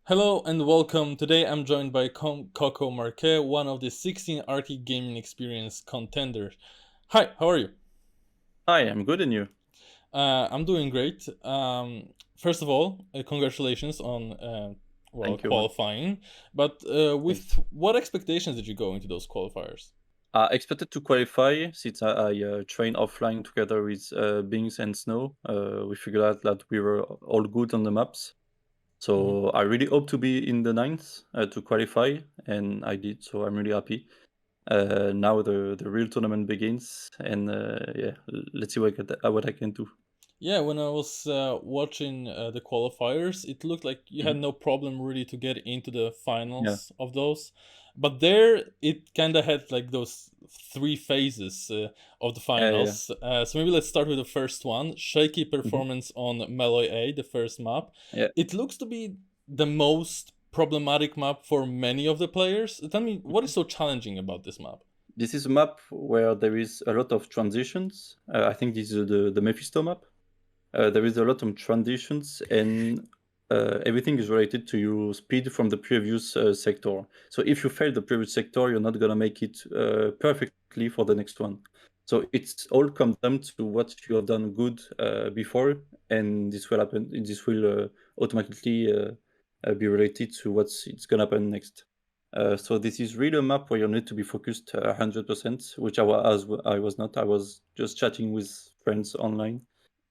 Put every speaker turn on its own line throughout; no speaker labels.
Hello and welcome. Today I'm joined by Cocow, one of the 16 Arctic Gaming Experience contenders. Hi, how are you?
Hi, I'm good and you?
I'm doing great. First of all, congratulations on
Thank you, man.
qualifying. But
Thanks.
with what expectations did you go into those qualifiers?
I expected to qualify since I trained offline together with Bings and Snow. We figured out that we were all good on the maps.
Mhm.
So I really hope to be in the ninth to qualify, and I did. So I'm really happy. Now the real tournament begins, and let's see what I can do.
Yeah, when I was watching the qualifiers, it looked like you had
Mhm.
no problem really to get into the
Yeah,
finals of those. But there, it kind of had like those three phases of the
yeah.
finals. So maybe let's start with the first one. Shaky
Hmm.
performance on Meloy A, the first map.
Yeah.
It looks to be the most problematic map for many of the players. Tell me, what is so challenging about this map?
This is a map where there is a lot of transitions. I think this is the Mephisto map. There is a lot of transitions and everything is related to your speed from the previous sector. So if you fail the previous sector, you're not gonna make it perfectly for the next one. So it's all comes down to what you have done good before, and this will happen. This will automatically be related to what's it's gonna happen next. So this is really a map where you need to be focused 100%, which I was not. I was just chatting with friends online,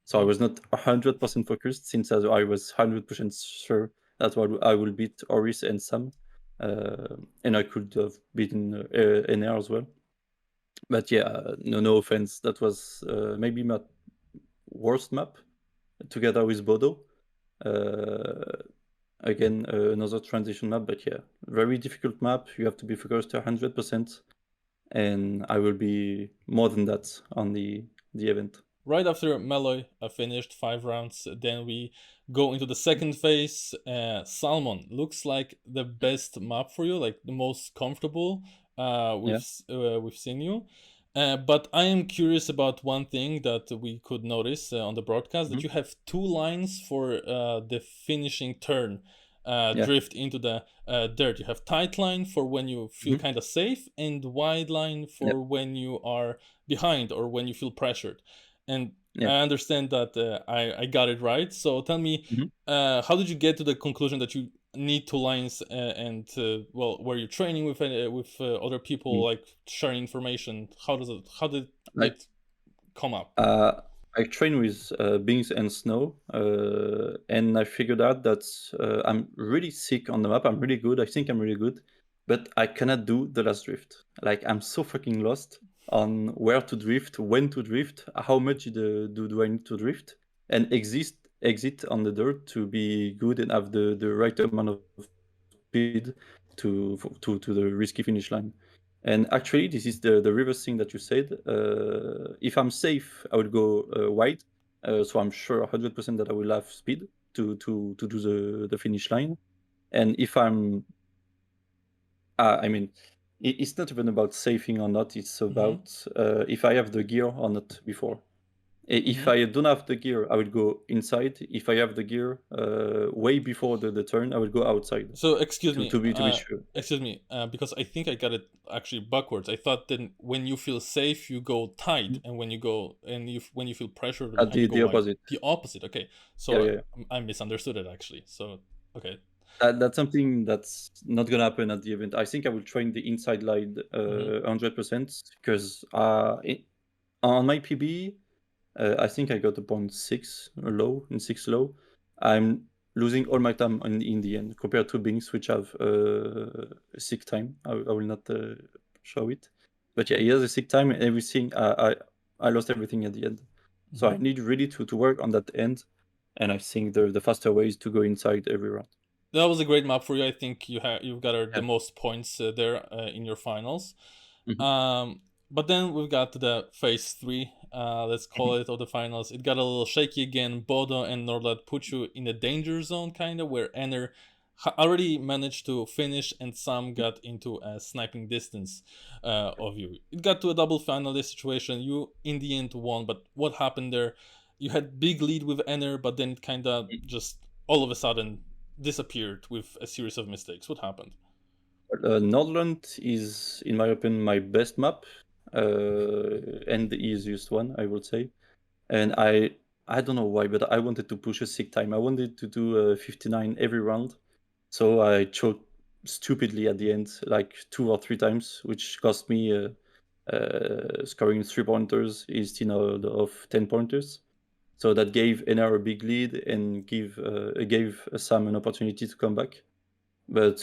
so I was not 100% focused since I was 100% sure that I will beat Oris and Sam, and I could have beaten NR as well. But yeah, no offense. That was maybe my worst map together with Bodo. Uh, Again, another transition map, but yeah, very difficult map. You have to be focused 100%, and I will be more than that on the event.
Right after Meloy finished 5 rounds, then we go into the second phase. Salmon looks like the best map for you, like the most comfortable.
Yeah.
We've seen you, but I am curious about one thing that we could notice on the broadcast, that
Mhm.
you have two lines for the finishing turn.
Yeah.
Drift into the dirt. You have tight line for when you feel
Mhm.
kind of safe, and wide line
Yeah.
for when you are behind or when you feel pressured. And
Yeah.
I understand that I got it right. So tell me,
Mhm.
how did you get to the conclusion that you need two lines and well, were you training with other people,
Mm.
like sharing information? How did
Like,
it come up?
uh, I train with Bings and Snow, and I figured out that I'm really sick on the map. I'm really good. I think I'm really good, but I cannot do the last drift. Like, I'm so fucking lost on where to drift, when to drift, how much do I need to drift, and exit on the dirt to be good and have the right amount of speed to the risky finish line. And actually, this is the reverse thing that you said. If I'm safe, I will go wide, so I'm sure 100% that I will have speed to do the finish line. And if I'm, I mean, it's not even about safing or not. It's
Mm-hmm.
about if I have the gear or not before. If
Mm-hmm.
I don't have the gear, I will go inside. If I have the gear way before the turn, I will go outside
So excuse me,
to be sure.
because I think I got it actually backwards. I thought that when you feel safe, you go tight,
Mhm.
and when you go and you when you feel pressured
At
behind, you go
the
wide.
opposite.
The opposite. Okay,
Yeah,
so
yeah.
I misunderstood it actually. So okay.
That's something that's not gonna happen at the event. I think I will train the inside line
Mm-hmm.
100% because on my PB, I think I got a point six low in six low. I'm losing all my time in the end compared to Bings, which have a sick time. I will not show it, but yeah, he has a sick time and everything. I lost everything at the end, so I
Mm-hmm.
need really to work on that end. And I think the faster way is to go inside every round.
That was a great map for you. I think you've got the
Yeah.
most points there in your finals.
Mhm.
Um, but then we've got the phase three. Let's call
Mhm.
it, of the finals. It got a little shaky again. Bodo and Nordland put you in a danger zone, kind of, where Enner already managed to finish, and Sam got into a sniping distance of you. It got to a double finalist situation. You in the end won, but what happened there? You had big lead with Enner, but then it kind of just all of a sudden disappeared with a series of mistakes? What happened?
Nordland is, in my opinion, my best map, and the easiest one, I would say. And I don't know why, but I wanted to push a sick time. I wanted to do 59 every round, so I choked stupidly at the end, like 2 or 3 times, which cost me scoring 3 pointers instead of 10 pointers. So that gave NR a big lead and gave Sam an opportunity to come back. But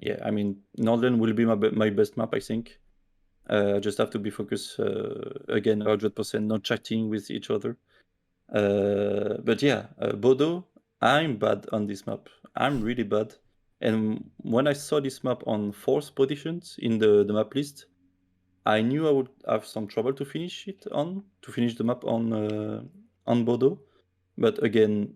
yeah, I mean, Nordland will be my best map, I think. I just have to be focused again, 100%, not chatting with each other. But yeah, Bodo, I'm bad on this map. I'm really bad. And when I saw this map on fourth positions in the map list, I knew I would have some trouble to finish the map on Bodo. But again,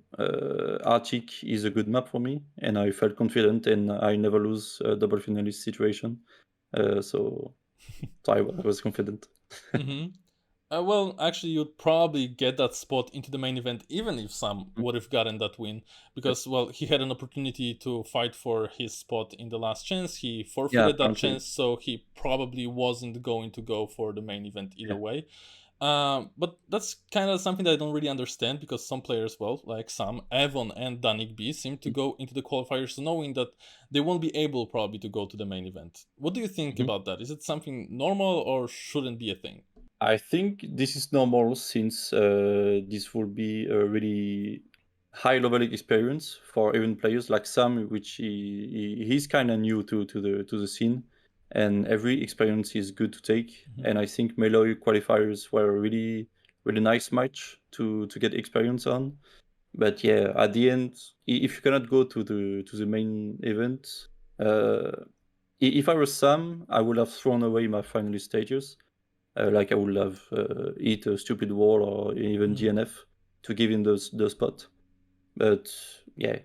Arctic is a good map for me, and I felt confident, and I never lose a double finalist situation. So I was confident.
Hmm. Well, actually, you'd probably get that spot into the main event even if Sam would have gotten that win,
Yep.
because, well, he had an opportunity to fight for his spot in the last chance. He
Yeah,
forfeited that
apparently.
chance, so he probably wasn't going to go for the main event either
Yeah.
way. But that's kind of something that I don't really understand, because some players, well, like Sam, Evon, and Danik B, seem to go into the qualifiers knowing that they won't be able probably to go to the main event. What do you think
Mhm.
about that? Is it something normal or shouldn't be a thing?
I think this is normal since this will be a really high level experience for even players like Sam, which he's kind of new to the scene, and every experience is good to take.
Mhm.
And I think Meloy qualifiers were a really nice match to get experience on. But yeah, at the end, if you cannot go to the main event, uh, if I was Sam, I would have thrown away my finalist stages. Like I would have eat a stupid wall or even
Mhm.
DNF to give him the spot. But yeah,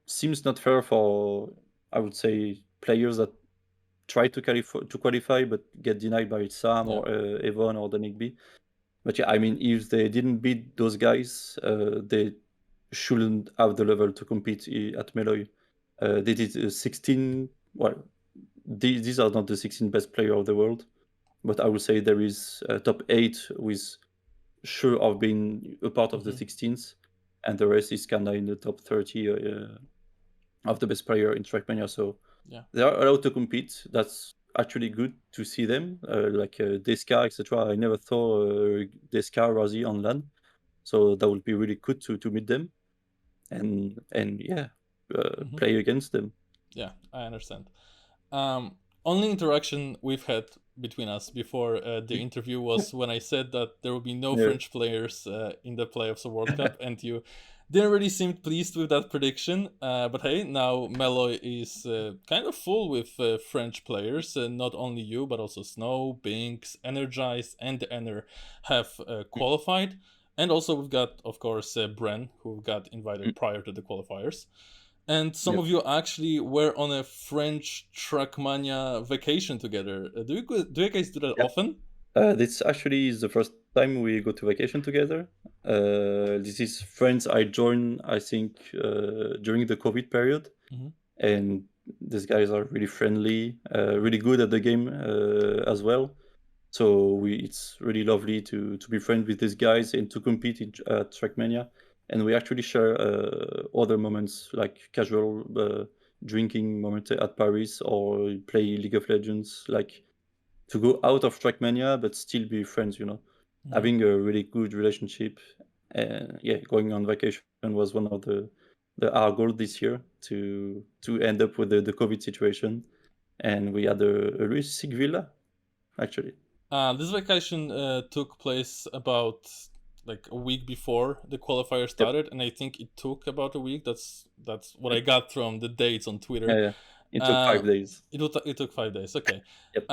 seems not fair for, I would say, players that try to qualify but get denied by Sam
Yeah.
or Evon or Danik B. But yeah, I mean, if they didn't beat those guys, they shouldn't have the level to compete at Meloy. They did 16. Well, these are not the 16 best player of the world, but I would say there is a top 8 with sure of being a part of the
Mhm.
16s, and the rest is kind of in the top 30 of the best player in Trackmania. So
Yeah.
they are allowed to compete. That's actually good to see them, like Deska, etc. I never saw Deska, Razi on LAN, so that would be really good to meet them and yeah,
Mhm.
play against them.
Yeah, I understand. Only interaction we've had between us before the interview was when I said that there will be no
Yeah.
French players in the playoffs of World Cup, and you didn't really seem pleased with that prediction. But hey, now Meloy is kind of full with French players. Not only you, but also Snow, Binks, Energized, and the Ener have qualified. And also we've got, of course, Bren, who got invited prior to the qualifiers. And some
Yep.
of you actually were on a French Trackmania vacation together. Do you guys do that
Yeah.
often?
This actually is the first time we go to vacation together. This is friends I joined, I think, during the COVID period,
Hmm.
and these guys are really friendly, really good at the game as well. So it's really lovely to be friends with these guys and to compete at Trackmania. And we actually share other moments like casual drinking moment at Paris or play League of Legends, like to go out of Trackmania but still be friends.
Hmm.
Having a really good relationship. Yeah, going on vacation was one of our goal this year to end up with the COVID situation, and we had a really sick villa actually.
This vacation took place about like a week before the qualifier
Yep.
started, and I think it took about a week. That's what I got from the dates on
Yeah,
Twitter.
yeah. It took
Uh,
5 days.
it took 5 days. Okay.
Yep.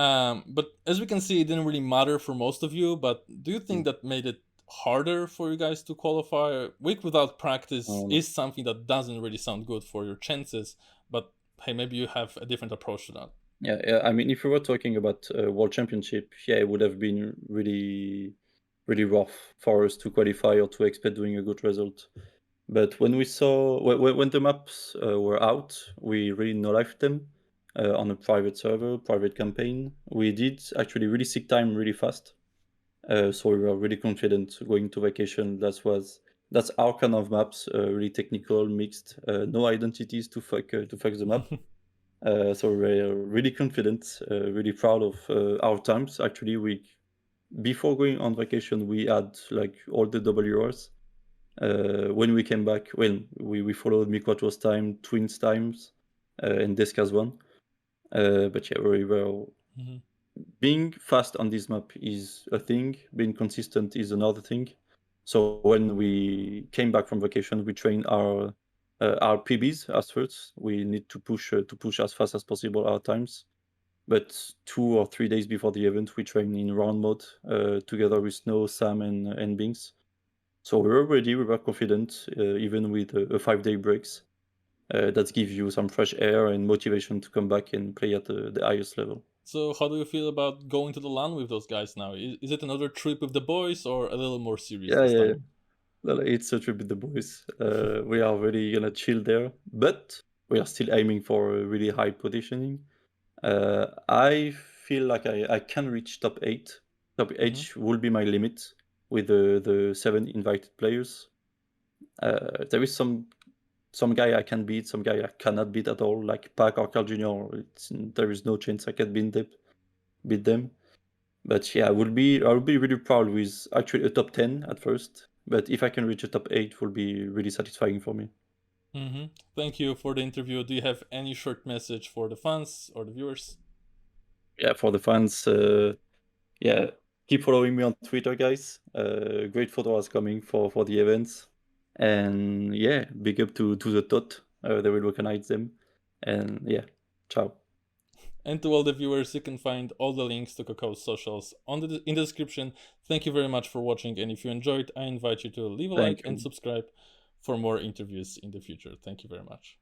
But as we can see, it didn't really matter for most of you. But do you think
Mm.
that made it harder for you guys to qualify? A week without practice
No.
is something that doesn't really sound good for your chances. But hey, maybe you have a different approach to that.
Yeah, yeah. I mean, if we were talking about World Championship, yeah, it would have been really, really rough for us to qualify or to expect doing a good result. But when we saw when the maps were out, we really no-lifed them on a private server, private campaign. We did actually really seek time really fast. So we were really confident going to vacation. That's our kind of maps, really technical, mixed, no identities to fuck the map. So we're really confident, really proud of our times. Actually, we before going on vacation, we had like all the WRs. When we came back, when we followed Miquatro's time, Twins times, and Desca's one. But yeah, we were
Mm-hmm.
being fast on this map is a thing. Being consistent is another thing. So when we came back from vacation, we trained our PBs as first. We need to push as fast as possible our times. But 2 or 3 days before the event, we trained in round mode together with Snow, Sam, and Binks. So we were ready. We were confident, even with a 5-day breaks. That gives you some fresh air and motivation to come back and play at the highest level.
So, how do you feel about going to the LAN with those guys now? Is it another trip with the boys or a little more serious
Yeah,
this
yeah, yeah.
time?
Well, it's a trip with the boys. We are really gonna chill there, but we are still aiming for a really high positioning. I feel like I can reach top 8. Top
Mm-hmm.
8 will be my limit with the 7 invited players. There is some guy I can beat, some guy I cannot beat at all, like Pac or Carl Jr. There is no chance I can beat them. But yeah, I will be really proud with actually a top 10 at first. But if I can reach a top 8, it will be really satisfying for me.
Mm-hmm. Thank you for the interview. Do you have any short message for the fans or the viewers?
Yeah, for the fans, yeah, keep following me on Twitter, guys. Great photos coming for the events. And yeah, big up to the tot. They will recognize them. And yeah, ciao.
And to all the viewers, you can find all the links to Cocow's socials in the description. Thank you very much for watching, and if you enjoyed, I invite you to leave a like
Thank
and
you.
subscribe for more interviews in the future. Thank you very much.